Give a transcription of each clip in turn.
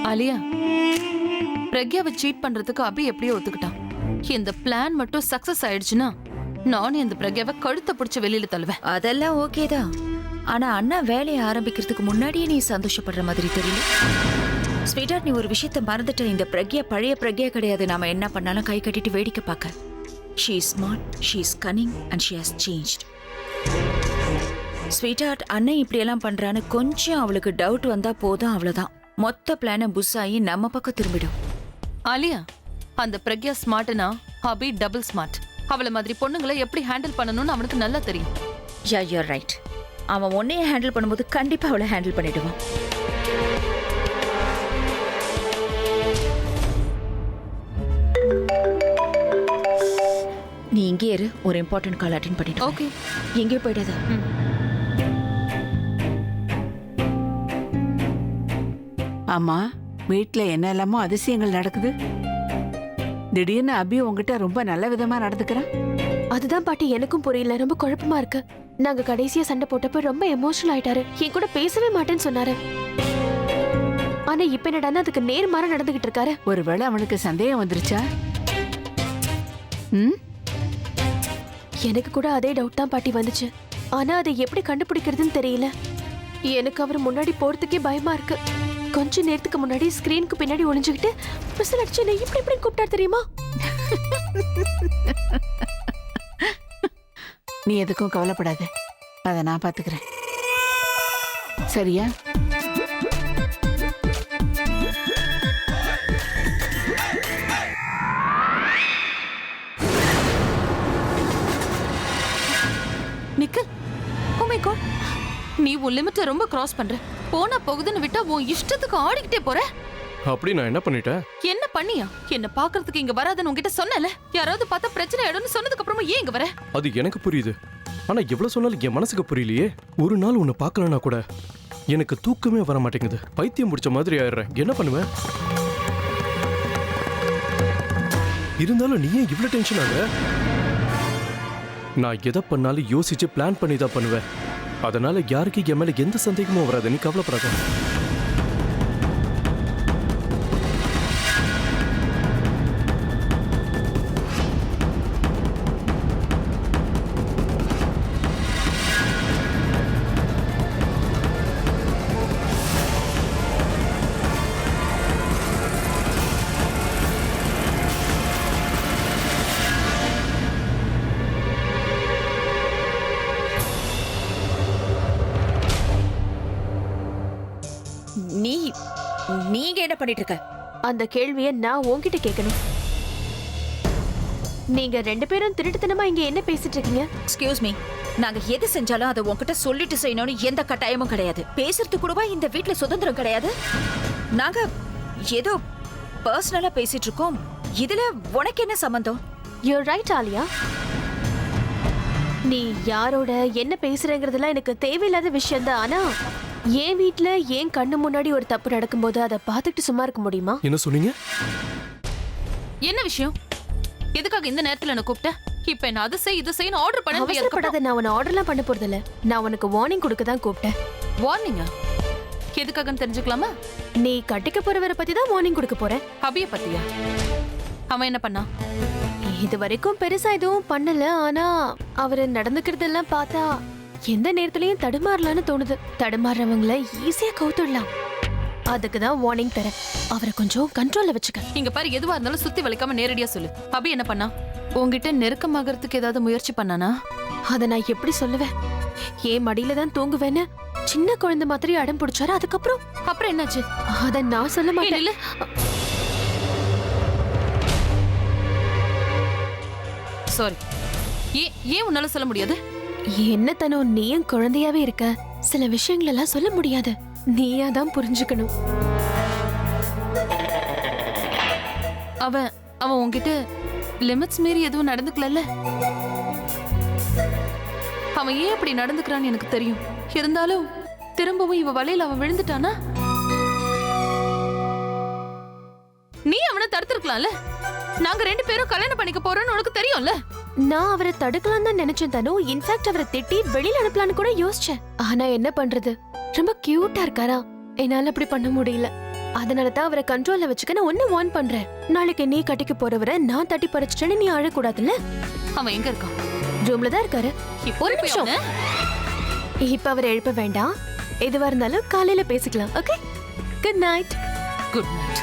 Alia, பிரக்யாவை seat பண்றதுக்கு அபி எப்படியோ ஒத்துக்கிட்டான். இந்த பிளான் மட்டும் சக்சஸ் ஆயிடுச்சுன்னா நானும் இந்த பிரக்யாவை கழுத்தை பிடிச்ச வெளியில தள்ளுவேன். அதெல்லாம் ஓகே தான். ஆனா அண்ணா வேலையை ஆரம்பிக்கிறதுக்கு முன்னாடியே நீ சந்தோஷப்படுற மாதிரி தெரியல. ஸ்வீட்டார்ட், நீ ஒரு விஷயத்த மறந்துட்ட. இந்த பிரக்யா பழைய பிரக்யா கிடையாது. நாம என்ன பண்ணாலும் கை கட்டிட்டு வேடிக்கை பார்க்க. She is smart, she is cunning and she has changed. Sweetheart, அண்ணன் இப்படியெல்லாம் பண்றான்னு கொஞ்சம் அவளுக்கு டவுட் வந்தா போதும், அவ்வளவுதான். மொத்த பிளான புஷ் ஆகி நம்ம பக்கம் திரும்பிடும். ஆலியா, அந்த பிரக்யா ஸ்மார்ட்னா அபி டபுள் ஸ்மார்ட். அவளை மாதிரி பொண்ணுங்களை எப்படி ஹேண்டில் பண்ணணும்னு அவனுக்கு நல்லா தெரியும். யா, யூ ஆர் ரைட். அவன் உன்னையே ஹேண்டில் பண்ணும்போது கண்டிப்பா அவளை ஹேண்டில் பண்ணிடுவான். நீ இங்கே இரு, ஒரு இம்பார்ட்டன்ட் கால் அட்டென்ட் பண்ணிட்டு. ஓகே. எங்கேயும் போயிடாத. ஆமா, வீட்டுல என்ன எல்லாமோ அதிசயங்கள் நடக்குது. திடீர்னு அபி உங்ககிட்ட ரொம்ப நல்ல விதமா நடந்துக்கிறா. அதுதான் பாட்டி எனக்கும் புரியல. ரொம்ப குழப்பமா இருக்கு. நாங்க கடைசியா சண்டை போட்டப்ப ரொம்ப எமோஷனல் ஆயிட்டாரு. என் கூட பேசவே மாட்டேன்னு சொன்னாரு. ஆனா இப்ப என்னடான்னா அதுக்கு நேர்மாறா நடந்துகிட்டு இருக்காரு. ஒருவேளை அவனுக்கு சந்தேகம் வந்துருச்சா? எனக்கு கூட அதே டவுட் தான் பாட்டி வந்துச்சு. ஆனா அதை எப்படி கண்டுபிடிக்கிறதுன்னு தெரியல. எனக்கு அவர் முன்னாடி போறதுக்கே பயமா இருக்கு. கொஞ்ச நேரத்துக்கு முன்னாடி ஸ்கிரீனுக்கு பின்னாடி ஒளிஞ்சுக்கிட்டு விசில் அடிச்சு என்ன இப்படி இப்படி கூப்பிட்டாரு தெரியுமா? நீ எதுக்கும் கவலைப்படாத, அதை நான் பாத்துக்கிறேன். சரியா? நிக்கல், ஓ மை காட், நீ உன் லிமிட்டை ரொம்ப கிராஸ் பண்ற. போனா போகுதுன்னு விட்டா உன் இஷ்டத்துக்கு ஆடிக்கிட்டே போற. அப்படி நான் என்ன பண்ணிட்டேன்? என்ன பண்ணியா? என்ன பாக்குறதுக்கு இங்க வராதுன்னு உன்கிட்ட சொன்னல. யாராவது பார்த்தா பிரச்சனை ஆயிடும்னு சொன்னதுக்கு அப்புறமா ஏன் இங்க வர? அது எனக்கு புரியுது. ஆனா எவ்வளவு சொன்னாலும் என் மனசுக்கு புரியலையே. ஒரு நாள் உன்னை பார்க்கலனா கூட எனக்கு தூக்கமே வர மாட்டேங்குது. பைத்தியம் பிடிச்ச மாதிரி ஆயிடுறேன். என்ன பண்ணுவேன்? இருந்தாலும் நீ ஏன் இவ்வளவு டென்ஷன் ஆகுற? நான் எதை பண்ணாலும் யோசிச்சு பிளான் பண்ணி தான் பண்ணுவேன். அதனால யாருக்கு என் மேல எந்த சந்தேகமும் வராது. நீ கவலைப்படாத. நீங்க என்ன பண்ணிட்டு இருக்க? அந்த கேள்வியை நான் உன்கிட்ட கேட்கணும். நீங்க ரெண்டு பேரும் திருட்டுத்தனமா இங்க என்ன பேசிட்டு இருக்கீங்க? எக்ஸ்கியூஸ் மீ, நாங்க எது செஞ்சாலும் அதை உன்கிட்ட சொல்லிட்டு செய்யணும்னு எந்த கட்டாயமும் கிடையாது. பேசுறது கூடவா இந்த வீட்டுல சுதந்திரம் கிடையாது? நாங்க ஏதோ பர்சனலா பேசிட்டு இருக்கோம். இதுல உனக்கு என்ன சம்பந்தம்? You're right, Alia. நீ யாரோட என்ன பேசுறேங்கிறதுலாம் எனக்கு தேவையில்லாத விஷயம் தான். ஆனா என் வீட்டுல ஏன் கண்ணு முன்னாடி ஒரு தப்பு நடக்கும்போது அதை பார்த்துட்டு சும்மா இருக்க முடியுமா? என்ன சொன்னீங்க? என்ன விஷயம்? எதுக்காக இந்த நேரத்துல என்ன கூப்பிட்ட? இப்ப என்ன அது செய் இது செய்யணும் ஆர்டர் பண்ண? அவசரப்படாத. நான் உன்னை ஆர்டர்லாம் பண்ண போறது இல்ல. நான் உனக்கு வார்னிங் கொடுக்க தான் கூப்பிட்டேன். வார்னிங்கா? எதுக்காகன்னு தெரிஞ்சுக்கலாமா? நீ கட்டிக்க போறவரை பத்தி தான் வார்னிங் கொடுக்க போறேன். அபிய பத்தியா? அவன் என்ன பண்ணா? இது வரைக்கும் பெருசா எதுவும் பண்ணல. ஆனா அவரு நடந்துக்கிறதெல்லாம் பார்த்தா எந்த நேரத்திலயும் தடுமாறலான்னு தோணுது. தடுமாறவங்களை ஈஸியா கவுத்துடலாம். அதுக்கு தான் வார்னிங் தரேன். அவரை கொஞ்சம் கண்ட்ரோல்ல வச்சுக்க. இங்க பாரு, எதுவா இருந்தாலும் சுத்தி வளைக்காம நேரடியா சொல்லு. அபி என்ன பண்ணா? உன்கிட்ட நெருக்கமாகறதுக்கு ஏதாவது முயற்சி பண்ணானா? அத நான் எப்படி சொல்லுவேன்? ஏன் மடியில தான் தூங்குவேன்னு சின்ன குழந்தை மாதிரி அடம் பிடிச்சாரு. அப்புறம் என்னாச்சு? அத நான் சொல்ல மாட்டேன். இல்ல சாரி. ஏன் உன்னால சொல்ல முடியாது? என்ன தனோ, நீயும் குழந்தையாவே இருக்க. சில விஷயங்கள் எல்லாம் சொல்ல முடியாது. நீயா தான் புரிஞ்சுக்கணும். அவன் உன்கிட்ட லிமிட்ஸ் மீறி எதுவும் நடந்துக்கல. அவன் ஏன் அப்படி நடந்துக்கிறான்னு எனக்கு தெரியும். இருந்தாலும் திரும்பவும் இவ வலையில அவன் விழுந்துட்டானா? நீ அவனை தடுத்திருக்கலாம்ல. நாங்க ரெண்டு பேரும் கல்யாணம் பண்ணிக்க போறோம்னு உனக்கு தெரியும்ல. நான் அவரை தடுக்கலாம் தான் நினைச்சேன் தனு. இன்ஃபேக்ட் அவரை திட்டி வெளியில அனுப்பலான்னு கூட யோசிச்சேன். ஆனா என்ன பண்றது, ரொம்ப கியூட்டா இருக்காரா. என்னால அப்படி பண்ண முடியல. அதனால தான் அவரை கண்ட்ரோல்ல வச்சுக்க நான் ஒன்னு வார்ன் பண்றேன். நாளைக்கு நீ கட்டிக்க போறவரை நான் தட்டி பறிச்சிட்டேன்னு நீ அழக்கூடாதுல்ல. அவன் எங்க இருக்கான்? ரூம்ல தான் இருக்காரு. இப்போ ஒரு நிமிஷம். இப்ப அவரை எழுப்ப வேண்டாம். எதுவா இருந்தாலும் காலையில பேசிக்கலாம். Okay, good night. Good night.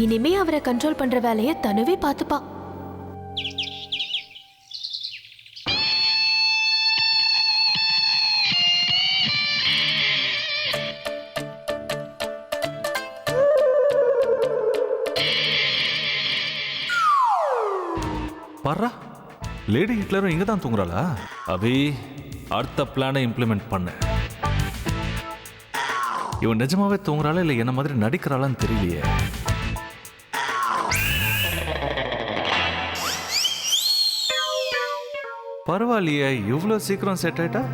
இனிமே அவரை கண்ட்ரோல் பண்ற வேலையை தனுவே பாத்துப்பா. பாரா, லேடி ஹிட்லரும் இங்க தான் தூங்குறாளா? அபி, அடுத்த பிளானை இம்ப்ளிமெண்ட் பண்ண. இவன் நிஜமாவே தூங்குறாளா இல்ல என்ன மாதிரி நடிக்கிறாளான்னு தெரியலையே. பரவாயில்லையே, இவ்வளவு சீக்கிரம் செட் ஆயிட்டா.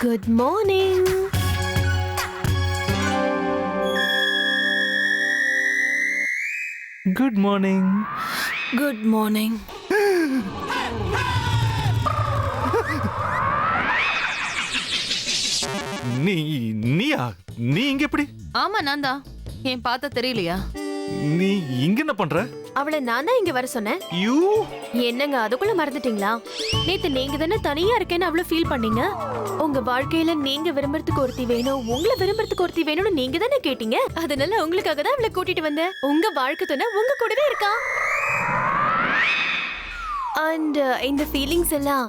Good morning. Good morning. Good morning. நீயா? நீ இங்க எப்படி? ஆமா நான் தான். ஏன் பார்த்தா தெரியலையா? நீ இங்க என்ன பண்ற? அவளை நான் தான் இங்க வர சொன்னேன். யூ என்னங்க அதுக்குள்ள மறந்துட்டீங்களா? நேத்து நீங்க தானே தனியா இருக்கேன்னு அவ்வளவு ஃபீல் பண்ணீங்க. உங்க வாழ்க்கையில நீங்க விரும்புறதுக்கு ஒருத்தி வேணும், உங்களை விரும்புறதுக்கு ஒருத்தி வேணும்னு நீங்க தானே கேட்டீங்க. அதனால உங்களுக்காக தான் அவளை கூட்டிட்டு வந்தேன். உங்க வாழ்க்கை துணை உங்க கூடவே இருக்கா. அண்ட் இந்த ஃபீலிங்ஸ் எல்லாம்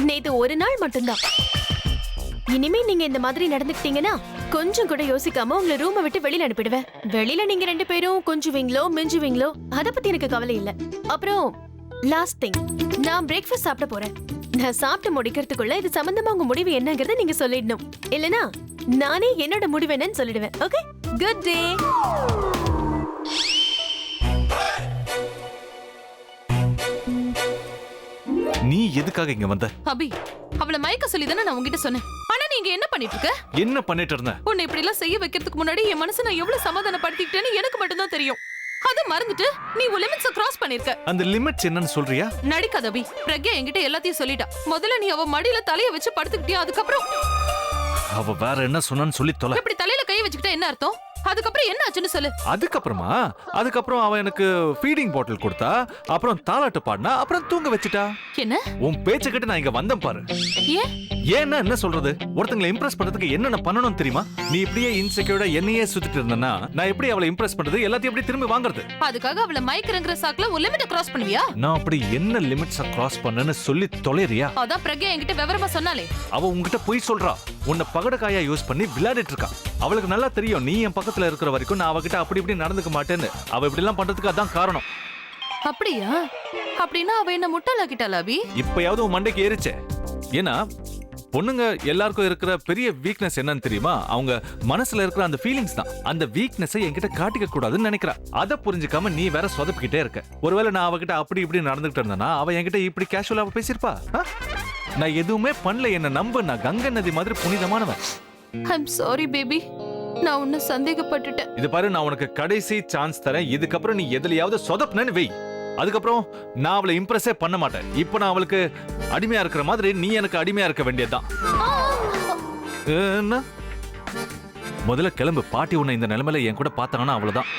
நேத்து ஒரு நாள் மட்டும்தான். இனிமே நீங்க இந்த மாதிரி நடந்துக்கிட்டீங்கன்னா கொஞ்சம் கூட யோசிக்காம உங்களை ரூமை விட்டு வெளியில அனுப்பிடுவேன். வெளியில நீங்க 2 பேரும் கொஞ்சுவீங்களோ மிஞ்சுவீங்களோ அத பத்தி எனக்கு கவலை இல்ல. அப்புறம் லாஸ்ட் திங், நான் பிரேக்ஃபாஸ்ட் சாப்பிட போறேன். நான் சாப்பிட்டு முடிக்கிறதுக்குள்ள இது சம்பந்தமா உங்க முடிவு என்னங்கறத நீங்க சொல்லிடணும். இல்லனா நானே என்னோட முடிவு என்னன்னு சொல்லிடுவேன். Okay, good day. நீ எதுக்காக இங்க வந்த? அபி, அவளை மயக்க சொல்லி தானே நான் உங்ககிட்ட சொன்னேன். ஆனா நீங்க என்ன பண்ணிட்டு இருக்க? என்ன பண்ணிட்டு இருந்த? உன்னை இப்படி எல்லாம் செய்ய வைக்கிறதுக்கு முன்னாடி என் மனசை நான் எவ்வளவு சமாதானப்படுத்திக்கிட்டேன்னு எனக்கு மட்டும்தான் தெரியும். அத மறந்துட்டு நீ உன் லிமிட்ஸ கிராஸ் பண்ணிருக்க. அந்த லிமிட்ஸ் என்னன்னு சொல்றியா? நடிக்காத அபி. பிரக்யா என்கிட்ட எல்லாத்தையும் சொல்லிட்டா. முதல்ல நீ அவ மடியில தலைய வச்சு படுத்துக்கிட்டியா, அதுக்கப்புறம் அவ வேற என்ன சொன்னான்னு சொல்லி தொலை. இப்படி தலையில கை வச்சுக்கிட்டா என்ன அர்த்தம்? அதுக்கப்புறம் என்ன ஆச்சுன்னு சொல்லு. அதுக்கப்புறம் அவ எனக்கு ஃபீடிங் பாட்டில் கொடுத்தா, அப்புறம் தாலாட்டு பாடினா, அப்புறம் தூங்க வச்சிட்டா. என்ன? உன் பேச்ச கேட்டு நான் இங்க வந்தேன் பாரு. ஏன்? ஏன்னா என்ன சொல்றது? ஒருத்தங்களை இம்ப்ரெஸ் பண்றதுக்கு என்னென்ன பண்ணணும் தெரியுமா? நீ இப்படியே இன்செக்யூர்டா என்னையே சுத்திட்டு இருந்தனா நான் எப்படி அவளை இம்ப்ரெஸ் பண்றது, எல்லாத்தையும் எப்படி திரும்பி வாங்குறது? அதுக்காக அவளை மயக்கிறங்கிற சாக்குல ஒரு லிமிட்ட கிராஸ் பண்ணுவியா? நான் அப்படி என்ன லிமிட்ஸ கிராஸ் பண்ணேன்னு சொல்லி தொலைறியா? அதான் பிரக்யா என்கிட்ட விவரமா சொன்னாலே. அவ உன்கிட்ட போய் சொல்றா. உன்னை பகடக்காயா யூஸ் பண்ணி விளையாடிட்டு இருக்கா. அவளுக்கு நல்லா தெரியும் நீ என் பக்கத்துல இருக்கிற வரைக்கும் நான் அவகிட்ட அப்படி இப்படி நடந்துக்க மாட்டேன்னு. அவ இப்படி எல்லாம் பண்றதுக்கு அதான் காரணம். அப்படியா? அப்படின்னா அவ என்ன முட்டாளாக்கிட்டாளா அபி? இப்பயாவது உன் மண்டைக்கு ஏறிச்சே. ஏன்னா பொண்ணுங்க எல்லாருக்கும் இருக்கிற பெரிய வீக்னஸ் என்னன்னு தெரியுமா? அவங்க மனசுல இருக்கிற அந்த ஃபீலிங்ஸ் தான். அந்த வீக்னஸை என்கிட்ட காட்டிக்க கூடாதுன்னு நினைக்கிறா. அதை புரிஞ்சுக்காம நீ வேற சொதப்பிக்கிட்டே இருக்க. ஒருவேளை நான் அவகிட்ட அப்படி இப்படி நடந்துகிட்டு இருந்தேன்னா அவ என்கிட்ட இப்படி கேஷுவலா பேசியிருப்பா. நான் எதுவுமே பண்ணல, என்ன நம்ப. நான் கங்கை நதி மாதிரி புனிதமானவன். I'm sorry baby. நான் உன்னை சந்தேகப்பட்டுட்டேன். இது பாரு, நான் உனக்கு கடைசி சான்ஸ் தரேன். இதுக்கப்புறம் நீ எதுலயாவது சொதப்புனேன்னு வெய். அதுக்கப்புறம் நான் அவளை இம்ப்ரெஸ்ஸே பண்ண மாட்டேன். இப்போ நான் அவளுக்கு அடிமையா இருக்கிற மாதிரி நீ எனக்கு அடிமையா இருக்க வேண்டியதுதான். என்ன? முதல்ல கிளம்பு. பாட்டி உன்னை இந்த நிலைமையில என் கூட பார்த்தாங்கன்னா அவ்வளவுதான்.